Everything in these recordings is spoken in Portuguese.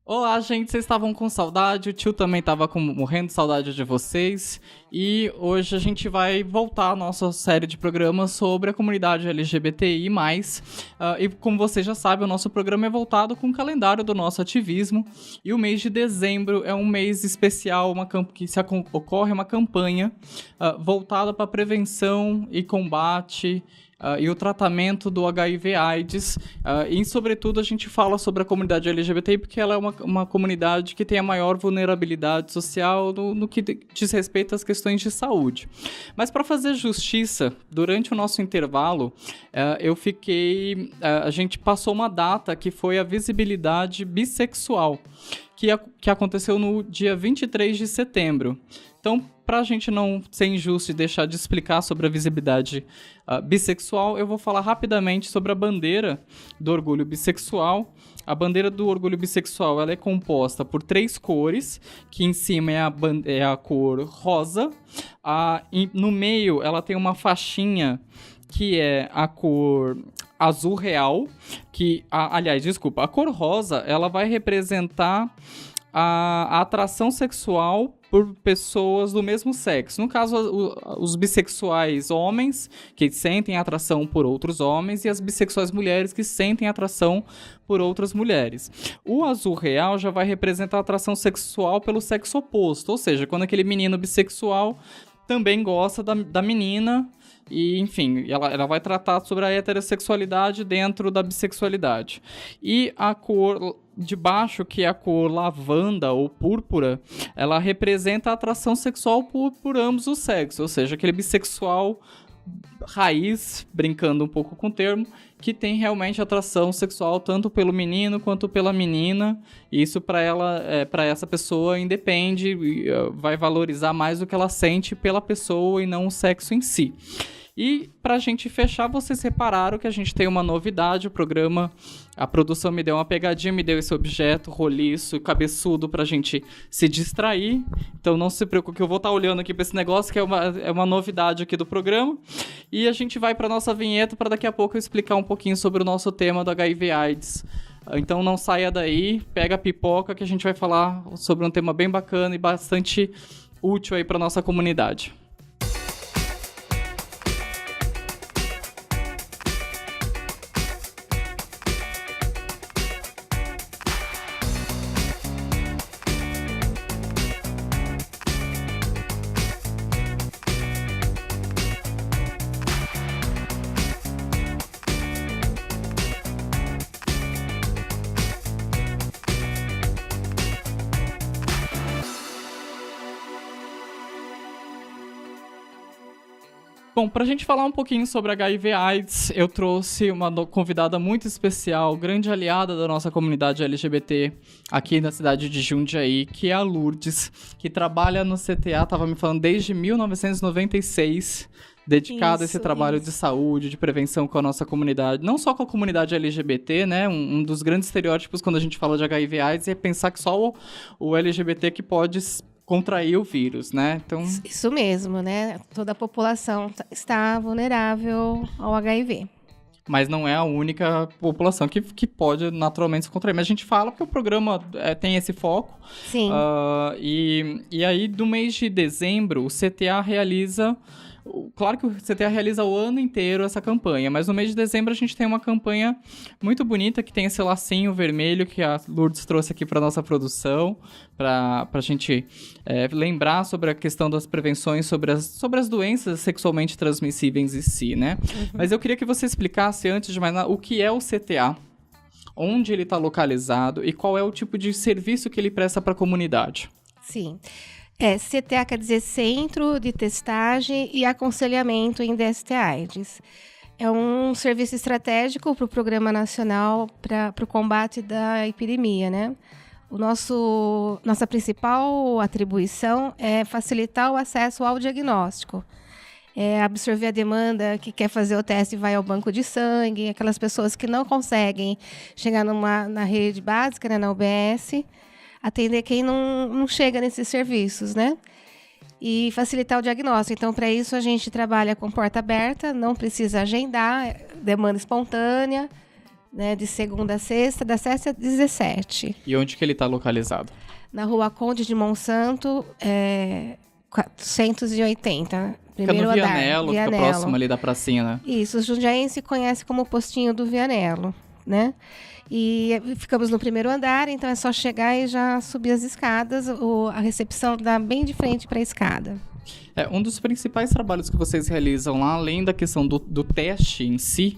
Olá, gente, vocês estavam com saudade, o tio também estava morrendo de saudade de vocês. E hoje a gente vai voltar à nossa série de programas sobre a comunidade LGBTI+. E como vocês já sabem, o nosso programa é voltado com o calendário do nosso ativismo. E o mês de dezembro é um mês especial, ocorre uma campanha voltada para prevenção e combate e o tratamento do HIV/AIDS. E, sobretudo, a gente fala sobre a comunidade LGBTI porque ela é uma comunidade que tem a maior vulnerabilidade social no que diz respeito às questões de saúde. Mas, para fazer justiça, durante o nosso intervalo, a gente passou uma data que foi a visibilidade bissexual, que aconteceu no dia 23 de setembro. Então, para a gente não ser injusto e deixar de explicar sobre a visibilidade bissexual, eu vou falar rapidamente sobre a bandeira do orgulho bissexual. A bandeira do orgulho bissexual ela é composta por 3 cores, que em cima é a cor rosa. No meio, ela tem uma faixinha que é a cor azul real, a cor rosa, ela vai representar a atração sexual por pessoas do mesmo sexo. No caso, os bissexuais homens, que sentem atração por outros homens, e as bissexuais mulheres, que sentem atração por outras mulheres. O azul real já vai representar a atração sexual pelo sexo oposto, ou seja, quando aquele menino bissexual também gosta da menina, e, enfim, ela vai tratar sobre a heterossexualidade dentro da bissexualidade. E a cor de baixo, que é a cor lavanda ou púrpura, ela representa a atração sexual por ambos os sexos, ou seja, aquele bissexual raiz, brincando um pouco com o termo, que tem realmente atração sexual tanto pelo menino quanto pela menina. E isso para essa pessoa independe, vai valorizar mais o que ela sente pela pessoa e não o sexo em si. E pra gente fechar, vocês repararam que a gente tem uma novidade, o programa, a produção me deu uma pegadinha, me deu esse objeto roliço e cabeçudo pra gente se distrair. Então não se preocupe que eu vou estar olhando aqui pra esse negócio, que é uma novidade aqui do programa. E a gente vai pra nossa vinheta para daqui a pouco eu explicar um pouquinho sobre o nosso tema do HIV/AIDS. Então não saia daí, pega a pipoca que a gente vai falar sobre um tema bem bacana e bastante útil aí pra nossa comunidade. Bom, pra gente falar um pouquinho sobre HIV/AIDS, eu trouxe uma convidada muito especial, grande aliada da nossa comunidade LGBT aqui na cidade de Jundiaí, que é a Lourdes, que trabalha no CTA, tava me falando desde 1996, dedicada a esse trabalho de saúde, de prevenção com a nossa comunidade, não só com a comunidade LGBT, né? Um dos grandes estereótipos quando a gente fala de HIV/AIDS é pensar que só o LGBT que pode contrair o vírus, né? Então... Isso mesmo, né? Toda a população está vulnerável ao HIV. Mas não é a única população que pode naturalmente se contrair. Mas a gente fala porque o programa tem esse foco. Sim. E aí, do mês de dezembro, o CTA realiza... Claro que o CTA realiza o ano inteiro essa campanha, mas no mês de dezembro a gente tem uma campanha muito bonita que tem esse lacinho vermelho que a Lourdes trouxe aqui para nossa produção, para a gente lembrar sobre a questão das prevenções sobre as doenças sexualmente transmissíveis em si, né? Uhum. Mas eu queria que você explicasse, antes de mais nada, o que é o CTA, onde ele está localizado e qual é o tipo de serviço que ele presta para a comunidade. Sim. CTA quer dizer Centro de Testagem e Aconselhamento em DST/AIDS. É um serviço estratégico para o Programa Nacional para o combate da epidemia, né? Nossa principal atribuição é facilitar o acesso ao diagnóstico. Absorver a demanda que quer fazer o teste e vai ao banco de sangue, aquelas pessoas que não conseguem chegar na rede básica, né, na UBS, atender quem não chega nesses serviços, né? E facilitar o diagnóstico. Então, para isso, a gente trabalha com porta aberta, não precisa agendar, demanda espontânea, né, de segunda a sexta, das 7 às 17. E onde que ele está localizado? Na Rua Conde de Monsanto, 480, primeiro fica no andar. Vianello, fica próximo ali da pracinha, né? Isso, o jundiaense conhece como Postinho do Vianello, né? E ficamos no primeiro andar, então é só chegar e já subir as escadas. A recepção dá bem de frente para a escada. Um dos principais trabalhos que vocês realizam lá, além da questão do teste em si,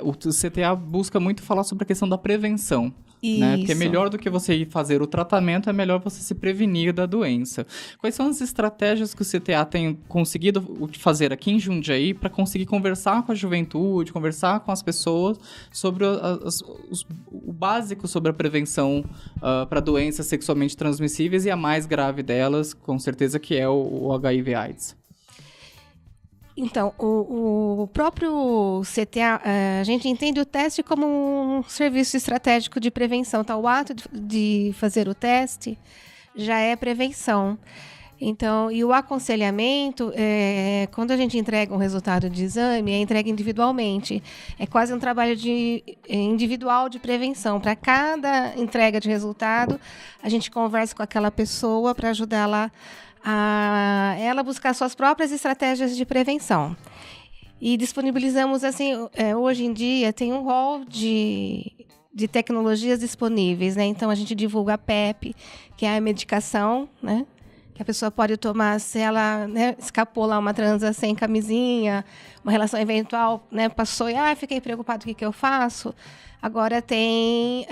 o CTA busca muito falar sobre a questão da prevenção. Né? Porque melhor do que você ir fazer o tratamento, é melhor você se prevenir da doença. Quais são as estratégias que o CTA tem conseguido fazer aqui em Jundiaí para conseguir conversar com a juventude, conversar com as pessoas sobre o básico sobre a prevenção para doenças sexualmente transmissíveis e a mais grave delas, com certeza, que é o HIV/AIDS? Então, o próprio CTA, a gente entende o teste como um serviço estratégico de prevenção. Então, o ato de fazer o teste já é prevenção. Então, e o aconselhamento, quando a gente entrega um resultado de exame, é entregue individualmente. É quase um trabalho individual de prevenção. Para cada entrega de resultado, a gente conversa com aquela pessoa para ajudá-la a ela buscar suas próprias estratégias de prevenção. E disponibilizamos, assim, hoje em dia tem um rol de tecnologias disponíveis, né? Então, a gente divulga a PEP, que é a medicação, né? Que a pessoa pode tomar se ela, né, escapou lá uma transa sem camisinha, uma relação eventual, né, passou e fiquei preocupado, o que eu faço? Agora tem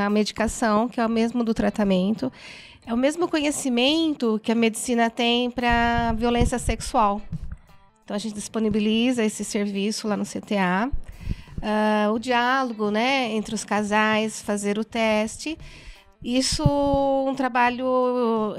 a medicação, que é o mesmo do tratamento. É o mesmo conhecimento que a medicina tem para violência sexual. Então, a gente disponibiliza esse serviço lá no CTA. O diálogo, né, entre os casais, fazer o teste. Isso um trabalho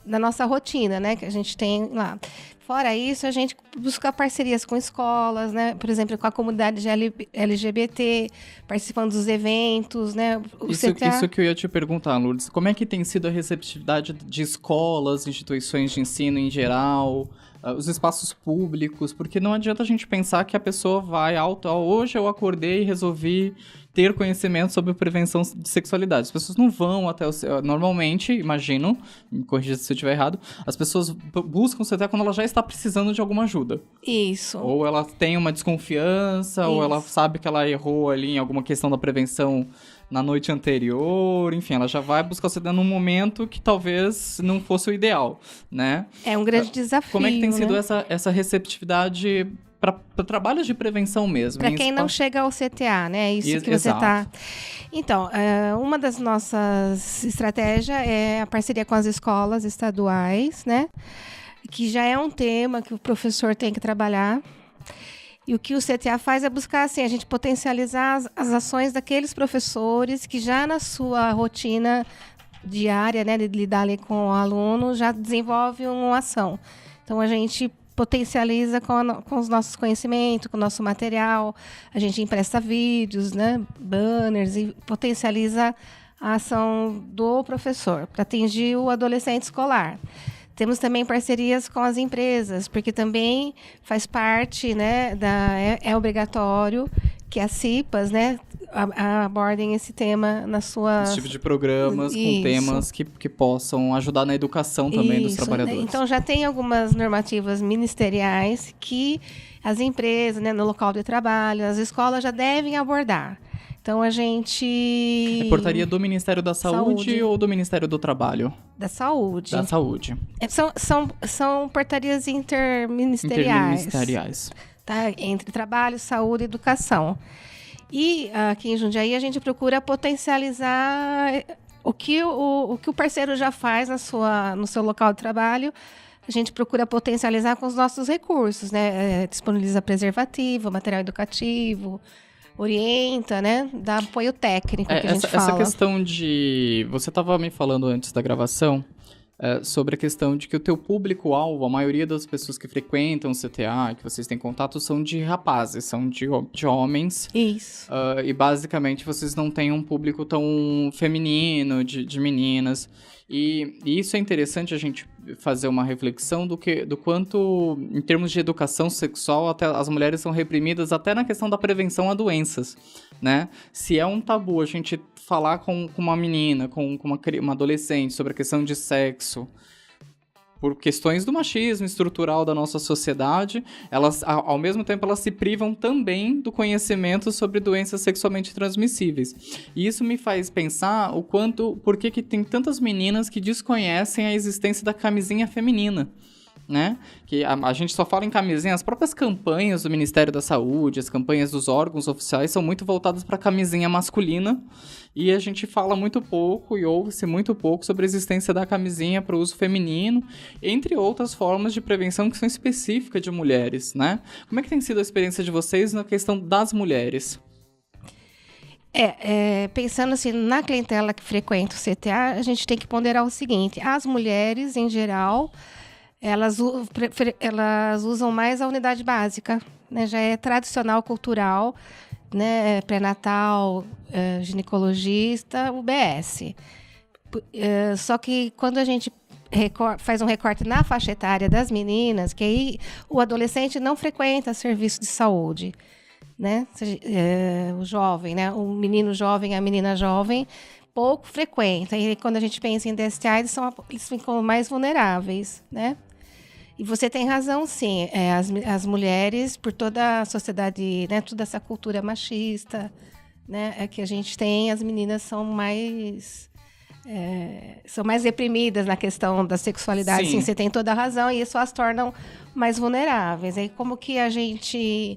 da nossa rotina, né, que a gente tem lá. Fora isso, a gente busca parcerias com escolas, né? Por exemplo, com a comunidade LGBT, participando dos eventos, né? Isso que eu ia te perguntar, Lourdes. Como é que tem sido a receptividade de escolas, instituições de ensino em geral, os espaços públicos? Porque não adianta a gente pensar que a pessoa vai hoje eu acordei e resolvi ter conhecimento sobre prevenção de sexualidade. As pessoas não vão até normalmente, imagino, me corrija se eu estiver errado, as pessoas buscam o CTA quando ela já está precisando de alguma ajuda. Isso. Ou ela tem uma desconfiança, ou ela sabe que ela errou ali em alguma questão da prevenção na noite anterior, enfim, ela já vai buscar o CTA num momento que talvez não fosse o ideal, né? É um grande desafio. Como é que tem sido essa receptividade para trabalhos de prevenção mesmo? Para quem não chega ao CTA, né? Isso que você está... Então, uma das nossas estratégias é a parceria com as escolas estaduais, né? Que já é um tema que o professor tem que trabalhar. E o que o CTA faz é buscar, assim, a gente potencializar as ações daqueles professores que já na sua rotina diária, né, de lidar ali com o aluno, já desenvolve uma ação. Então, a gente potencializa com os nossos conhecimentos, com o nosso material, a gente empresta vídeos, né, banners, e potencializa a ação do professor para atingir o adolescente escolar. Temos também parcerias com as empresas, porque também faz parte, né, é obrigatório que as CIPAs, né, abordem esse tema nas suas... Esse tipo de programas com temas que possam ajudar na educação também dos trabalhadores. Né? Então, já tem algumas normativas ministeriais que as empresas, né, no local de trabalho, as escolas já devem abordar. Então, a gente... É portaria do Ministério da Saúde ou do Ministério do Trabalho? Da Saúde. Da Saúde. São portarias interministeriais. Tá? Entre trabalho, saúde e educação. E aqui em Jundiaí, a gente procura potencializar o que o parceiro já faz no seu local de trabalho. A gente procura potencializar com os nossos recursos, né? Disponibiliza preservativo, material educativo, orienta, né? Dá apoio técnico que a gente fala. Essa questão de... Você estava me falando antes da gravação sobre a questão de que o teu público-alvo, a maioria das pessoas que frequentam o CTA, que vocês têm contato, são de rapazes, são de homens. Isso. E basicamente vocês não têm um público tão feminino, de meninas. E isso é interessante a gente fazer uma reflexão do quanto, em termos de educação sexual, até as mulheres são reprimidas até na questão da prevenção a doenças, né? Se é um tabu a gente falar com uma menina, com uma adolescente sobre a questão de sexo, por questões do machismo estrutural da nossa sociedade, elas, ao mesmo tempo, elas se privam também do conhecimento sobre doenças sexualmente transmissíveis. E isso me faz pensar por que tem tantas meninas que desconhecem a existência da camisinha feminina, né? Que a gente só fala em camisinha, as próprias campanhas do Ministério da Saúde, as campanhas dos órgãos oficiais são muito voltadas para a camisinha masculina, e a gente fala muito pouco e ouve-se muito pouco sobre a existência da camisinha para o uso feminino, entre outras formas de prevenção que são específicas de mulheres, né? Como é que tem sido a experiência de vocês na questão das mulheres? Pensando assim, na clientela que frequenta o CTA, a gente tem que ponderar o seguinte: as mulheres, em geral, elas usam mais a unidade básica, né? Já é tradicional, cultural, né? Pré-natal, ginecologista, UBS. Só que quando a gente faz um recorte na faixa etária das meninas, que aí o adolescente não frequenta serviço de saúde, né? O jovem, né? O menino jovem, a menina jovem, pouco frequenta. E quando a gente pensa em DST, eles ficam mais vulneráveis, né? E você tem razão, sim. As mulheres, por toda a sociedade, né, toda essa cultura machista, né, que a gente tem, as meninas são mais reprimidas na questão da sexualidade. Sim, você tem toda a razão, e isso as tornam mais vulneráveis. Aí como que a gente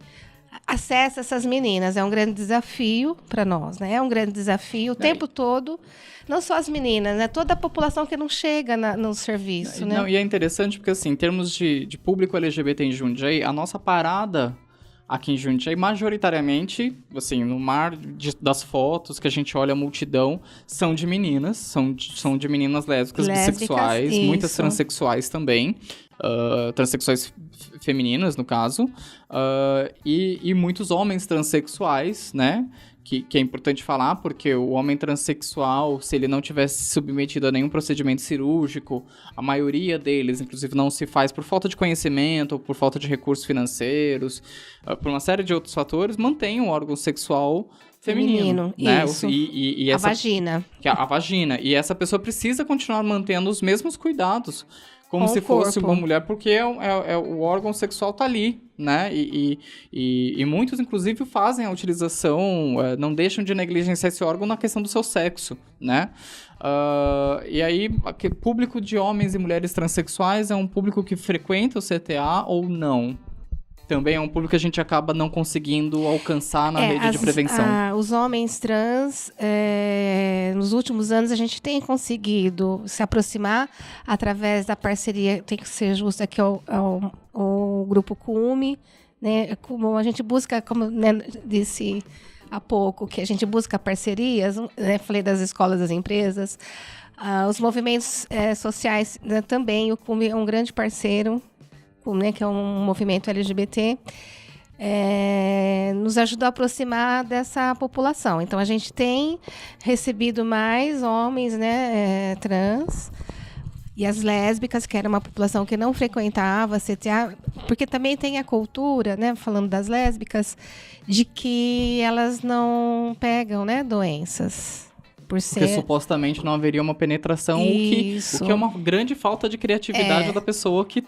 acessa essas meninas? É um grande desafio para nós, né? É um grande desafio o tempo todo. Não só as meninas, né? Toda a população que não chega no serviço, né? E é interessante porque, assim, em termos de público LGBT em Jundiaí, a nossa parada aqui em Jundiaí, majoritariamente, assim, no mar das fotos que a gente olha, a multidão, são de meninas, são de meninas lésbicas, bissexuais, isso. Muitas transexuais também, transexuais femininas, no caso, e muitos homens transexuais, né? Que é importante falar, porque o homem transexual, se ele não tivesse submetido a nenhum procedimento cirúrgico, a maioria deles, inclusive, não se faz por falta de conhecimento, por falta de recursos financeiros, por uma série de outros fatores, mantém um órgão sexual feminino, né? Isso. E a vagina. A vagina. E essa pessoa precisa continuar mantendo os mesmos cuidados, como se fosse uma mulher, porque o órgão sexual tá ali, né? E muitos, inclusive, fazem a utilização, não deixam de negligenciar esse órgão na questão do seu sexo, né? E aí, público de homens e mulheres transexuais é um público que frequenta o CTA ou não? Também é um público que a gente acaba não conseguindo alcançar na rede de prevenção. Os homens trans, nos últimos anos, a gente tem conseguido se aproximar através da parceria, tem que ser justa, que é o Grupo CUME, né? Como a gente busca, como, né, disse há pouco, que a gente busca parcerias, né? Falei das escolas, das empresas, os movimentos sociais, né, também, o CUME é um grande parceiro, né, que é um movimento LGBT, nos ajudou a aproximar dessa população. Então, a gente tem recebido mais homens, né, trans, e as lésbicas, que era uma população que não frequentava a CTA, porque também tem a cultura, né, falando das lésbicas, de que elas não pegam, né, doenças. Porque supostamente não haveria uma penetração, o que é uma grande falta de criatividade da pessoa que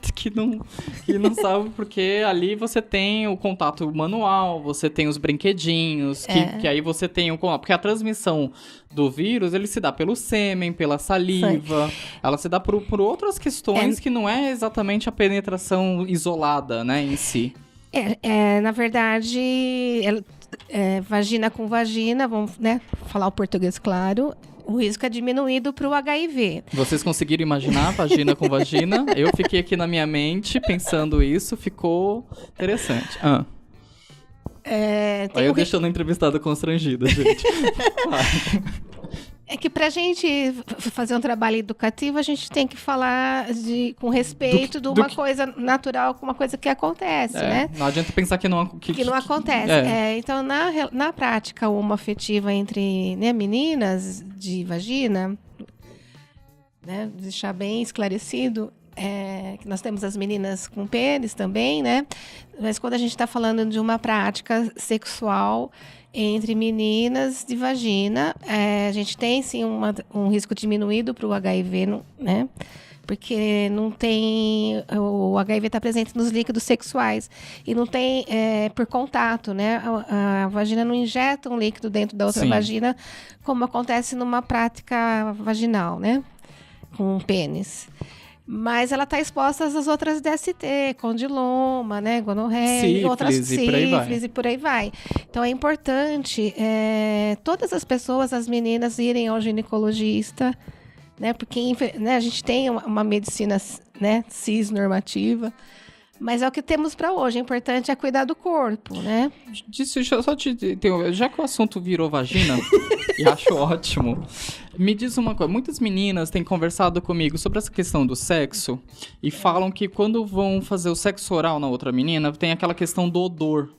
não sabe, porque ali você tem o contato manual, você tem os brinquedinhos, que aí você tem porque a transmissão do vírus, ele se dá pelo sêmen, pela saliva, ela se dá por outras questões que não é exatamente a penetração isolada, né, em si. Na verdade, vagina com vagina, vamos, né, falar o português claro, o risco é diminuído para o HIV. Vocês conseguiram imaginar vagina com vagina? Eu fiquei aqui na minha mente pensando isso, ficou interessante. Olha eu deixando a entrevistada constrangida, gente. É que para a gente fazer um trabalho educativo, a gente tem que falar com respeito de uma coisa natural com uma coisa que acontece, né? Não adianta pensar que não acontece. Então, na prática homoafetiva entre, né, meninas de vagina, né, deixar bem esclarecido, que nós temos as meninas com pênis também, né? Mas quando a gente está falando de uma prática sexual entre meninas de vagina, a gente tem sim um risco diminuído para o HIV, né? Porque não tem, o HIV está presente nos líquidos sexuais e não tem por contato, né? A vagina não injeta um líquido dentro da outra vagina, como acontece numa prática vaginal, né? Com pênis. Mas ela está exposta às outras DST, condiloma, né, gonorreia, outras sífilis e por aí vai. Então é importante todas as pessoas, as meninas, irem ao ginecologista, né, porque né, a gente tem uma medicina, né, cis-normativa, mas é o que temos para hoje. O importante é cuidar do corpo, né? Já que o assunto virou vagina, e acho ótimo, me diz uma coisa. Muitas meninas têm conversado comigo sobre essa questão do sexo e falam que quando vão fazer o sexo oral na outra menina, tem aquela questão do odor.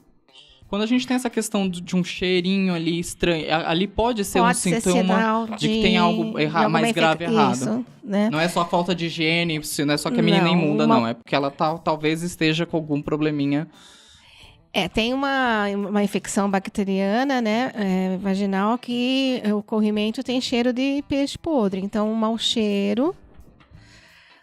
Quando a gente tem essa questão de um cheirinho ali estranho, ali pode ser um sintoma de que tem algo mais grave errado. Isso, né? Não é só falta de higiene, não é só que a menina é imunda, não. É porque ela talvez esteja com algum probleminha. Tem uma infecção bacteriana, né, vaginal, que o corrimento tem cheiro de peixe podre. Então, um mau cheiro,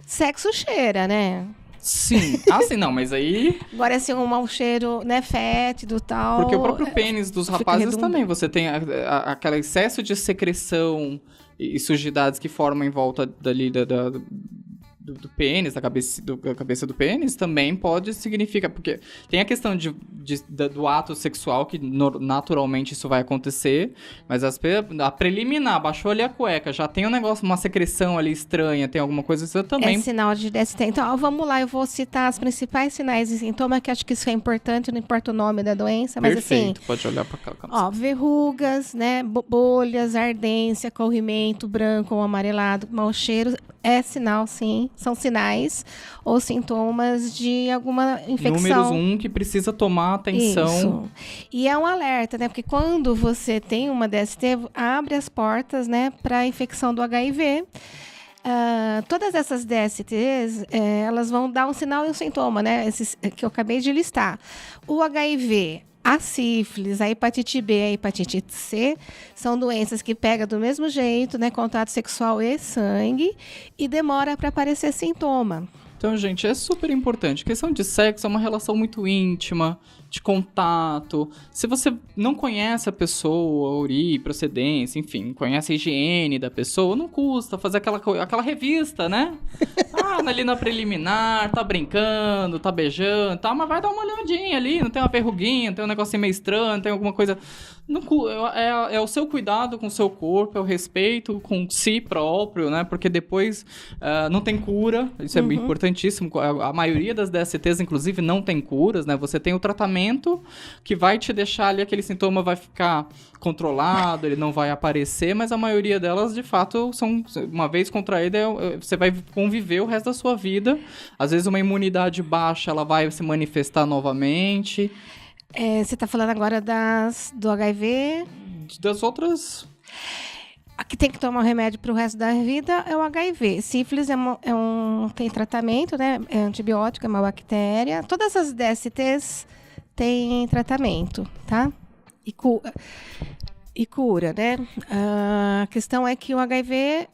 sexo cheira, né? Sim. Sim, não, mas aí... Agora, assim, um mau cheiro, né, fétido e tal... Porque o próprio pênis dos rapazes também, você tem aquele excesso de secreção e sujidades que formam em volta dali do pênis, da cabeça do pênis, também pode significar... Porque tem a questão do ato sexual, que naturalmente isso vai acontecer, mas a preliminar, baixou ali a cueca, já tem um negócio, uma secreção ali estranha, tem alguma coisa, isso também... É sinal de DST. Então, vamos lá, eu vou citar os principais sinais e sintomas, que acho que isso é importante, não importa o nome da doença, mas perfeito, assim... pode olhar para cá. Verrugas, né, bolhas, ardência, corrimento branco ou amarelado, mau cheiro, é sinal, sim. São sinais ou sintomas de alguma infecção. Números 1 que precisa tomar atenção. Isso. E é um alerta, né? Porque quando você tem uma DST, abre as portas, né, para a infecção do HIV. Todas essas DSTs, elas vão dar um sinal e um sintoma, né? Esses que eu acabei de listar. O HIV... A sífilis, a hepatite B, a hepatite C são doenças que pegam do mesmo jeito, né? Contato sexual e sangue, e demora para aparecer sintoma. Então, gente, é super importante. A questão de sexo é uma relação muito íntima, de contato. Se você não conhece a pessoa, a origem, procedência, enfim, conhece a higiene da pessoa, não custa fazer aquela revista, né? Ali na preliminar, tá brincando, tá beijando, tá, mas vai dar uma olhadinha ali, não tem uma verruguinha, tem um negocinho meio estranho, não tem alguma coisa... Não, é o seu cuidado com o seu corpo, é o respeito com si próprio, né? Porque depois não tem cura, isso é importantíssimo. A maioria das DSTs, inclusive, não tem curas, né? Você tem o tratamento que vai te deixar ali, aquele sintoma vai ficar controlado, ele não vai aparecer, mas a maioria delas, de fato, uma vez contraída, você vai conviver o resto da sua vida. Às vezes uma imunidade baixa, ela vai se manifestar novamente. Você está falando agora do HIV? Das outras... A que tem que tomar o remédio para o resto da vida é o HIV. Sífilis tem tratamento, né? É antibiótico, é uma bactéria. Todas as DSTs têm tratamento, tá? E cura, né? A questão é que o HIV...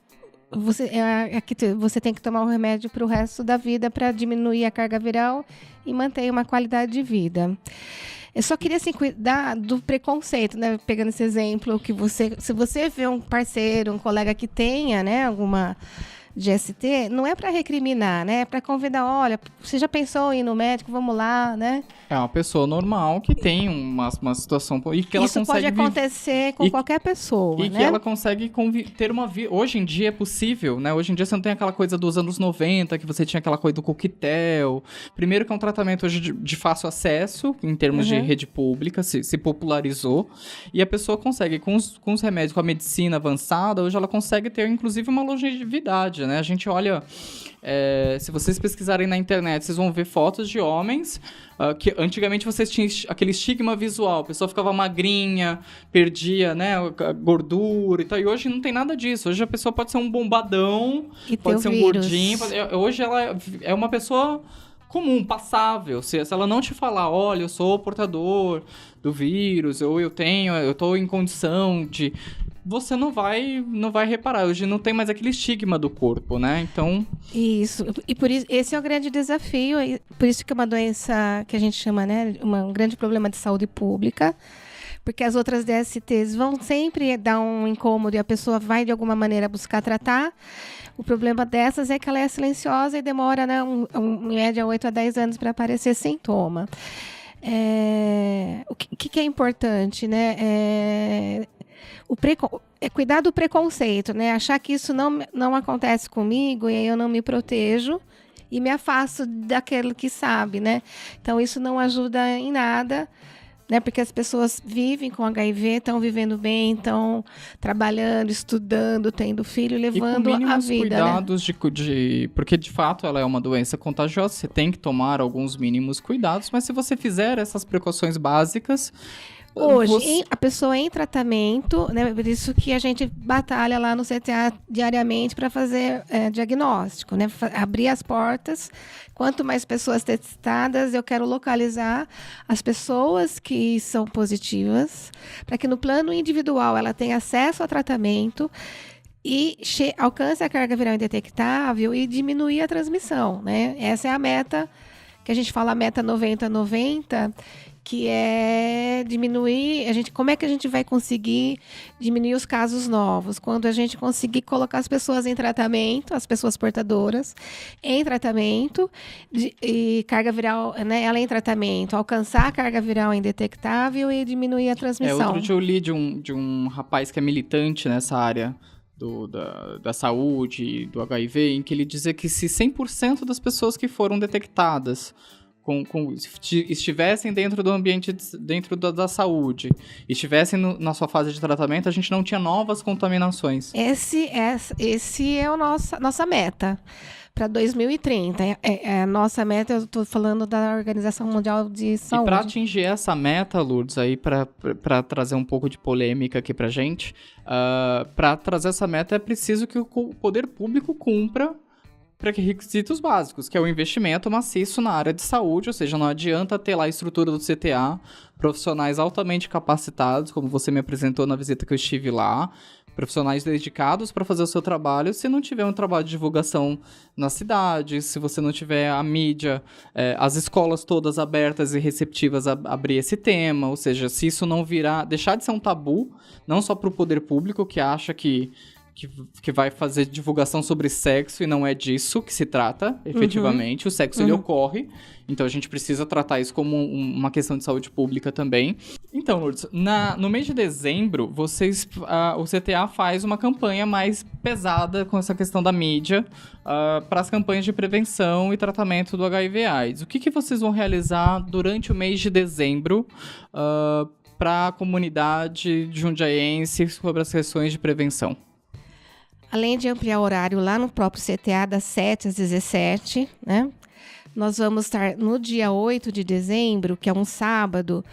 Você tem que tomar o remédio para o resto da vida para diminuir a carga viral e manter uma qualidade de vida. Eu só queria, assim, cuidar do preconceito, né? Pegando esse exemplo, se você vê um parceiro, um colega que tenha, né, alguma de ST, não é para recriminar, né? É para convidar, olha, você já pensou em ir no médico, vamos lá, né? É uma pessoa normal que tem uma situação... E que ela Isso consegue pode acontecer com qualquer pessoa, e né? que ela consegue ter uma vida... Hoje em dia é possível, né? Hoje em dia você não tem aquela coisa dos anos 90, que você tinha aquela coisa do coquetel. Primeiro que é um tratamento hoje de fácil acesso, em termos de rede pública, se popularizou. E a pessoa consegue, com os remédios, com a medicina avançada, hoje ela consegue ter, inclusive, uma longevidade, né? A gente olha... se vocês pesquisarem na internet, vocês vão ver fotos de homens que antigamente vocês tinham aquele estigma visual, a pessoa ficava magrinha, perdia, né, a gordura e tal, e hoje não tem nada disso. Hoje a pessoa pode ser um bombadão, e pode ser um gordinho, hoje ela é uma pessoa comum, passável. Se ela não te falar, olha, eu sou portador do vírus, ou eu tô em condição de... Você não vai reparar. Hoje não tem mais aquele estigma do corpo, né? Então... Isso. E por isso, esse é o grande desafio. Por isso que é uma doença que a gente chama, né? Um grande problema de saúde pública. Porque as outras DSTs vão sempre dar um incômodo e a pessoa vai, de alguma maneira, buscar tratar. O problema dessas é que ela é silenciosa e demora, né, em média, 8 a 10 anos para aparecer sintoma. O que é importante, né? Cuidar do preconceito, né? Achar que isso não acontece comigo e aí eu não me protejo e me afasto daquele que sabe, né? Então, isso não ajuda em nada, né? Porque as pessoas vivem com HIV, estão vivendo bem, estão trabalhando, estudando, tendo filho, levando a vida, cuidados, né? Porque, de fato, ela é uma doença contagiosa, você tem que tomar alguns mínimos cuidados, mas se você fizer essas precauções básicas... Hoje, a pessoa em tratamento, né, por isso que a gente batalha lá no CTA diariamente para fazer diagnóstico, né, abrir as portas. Quanto mais pessoas testadas, eu quero localizar as pessoas que são positivas, para que no plano individual ela tenha acesso ao tratamento e alcance a carga viral indetectável e diminuir a transmissão, né? Essa é a meta, que a gente fala meta 90-90, que é diminuir, como é que a gente vai conseguir diminuir os casos novos? Quando a gente conseguir colocar as pessoas em tratamento, as pessoas portadoras em tratamento, e carga viral, né, ela em tratamento, alcançar a carga viral indetectável e diminuir a transmissão. Outro dia eu li de um rapaz que é militante nessa área da saúde, do HIV, em que ele dizia que se 100% das pessoas que foram detectadas estivessem dentro do ambiente, dentro da saúde, estivessem na sua fase de tratamento, a gente não tinha novas contaminações. Esse é a nossa meta para 2030. A nossa meta, eu estou falando da Organização Mundial de Saúde. E para atingir essa meta, Lourdes, aí para trazer um pouco de polêmica aqui para gente, para trazer essa meta é preciso que o poder público cumpra requisitos básicos, que é o investimento maciço na área de saúde, ou seja, não adianta ter lá a estrutura do CTA, profissionais altamente capacitados, como você me apresentou na visita que eu estive lá, profissionais dedicados para fazer o seu trabalho, se não tiver um trabalho de divulgação na cidade, se você não tiver a mídia, as escolas todas abertas e receptivas a abrir esse tema, ou seja, se isso não deixar de ser um tabu, não só para o poder público que acha que vai fazer divulgação sobre sexo e não é disso que se trata, efetivamente. O sexo, ele ocorre, então a gente precisa tratar isso como uma questão de saúde pública também. Então, Lourdes, no mês de dezembro, o CTA faz uma campanha mais pesada com essa questão da mídia para as campanhas de prevenção e tratamento do HIV/AIDS. O que vocês vão realizar durante o mês de dezembro para a comunidade jundiaense sobre as questões de prevenção? Além de ampliar o horário lá no próprio CTA, das 7 às 17, né? Nós vamos estar no dia 8 de dezembro, que é um sábado,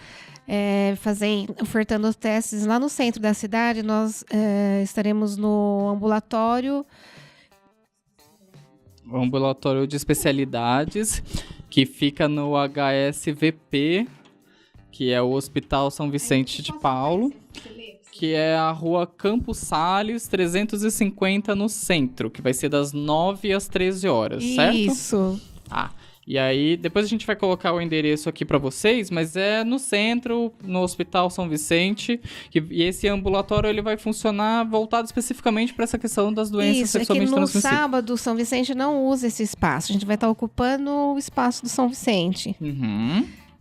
ofertando os testes lá no centro da cidade. Nós estaremos no ambulatório de especialidades, que fica no HSVP, que é o Hospital São Vicente de Paulo, que é a rua Campos Sales, 350, no centro, que vai ser das 9 às 13 horas, certo? Isso. E aí, depois a gente vai colocar o endereço aqui para vocês, mas é no centro, no Hospital São Vicente, e esse ambulatório ele vai funcionar voltado especificamente para essa questão das doenças sexualmente transmissíveis. No sábado, São Vicente não usa esse espaço. A gente vai estar ocupando o espaço do São Vicente.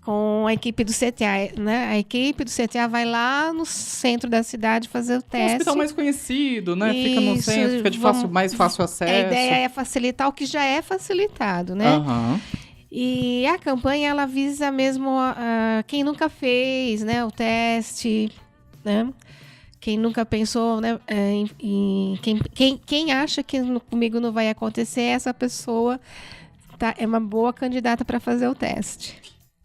Com a equipe do CTA, né? A equipe do CTA vai lá no centro da cidade fazer o teste. É um hospital mais conhecido, né? Fica no centro, fica de mais fácil acesso. A ideia é facilitar o que já é facilitado, né? E a campanha, ela visa mesmo quem nunca fez, né? O teste, né? Quem nunca pensou, né? Quem acha que comigo não vai acontecer, essa pessoa é uma boa candidata para fazer o teste.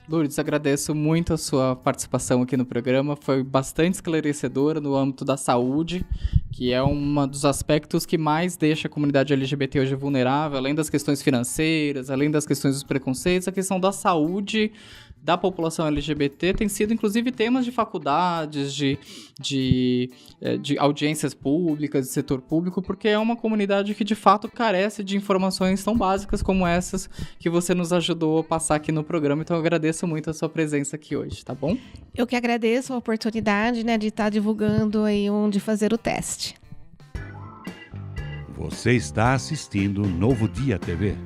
Lourdes, agradeço muito a sua participação aqui no programa, foi bastante esclarecedora no âmbito da saúde, que é um dos aspectos que mais deixa a comunidade LGBT hoje vulnerável, além das questões financeiras, além das questões dos preconceitos, a questão da saúde da população LGBT tem sido, inclusive, temas de faculdades, de audiências públicas, de setor público, porque é uma comunidade que, de fato, carece de informações tão básicas como essas que você nos ajudou a passar aqui no programa. Então, eu agradeço muito a sua presença aqui hoje, tá bom? Eu que agradeço a oportunidade, né, de estar divulgando aí onde fazer o teste. Você está assistindo Novo Dia TV.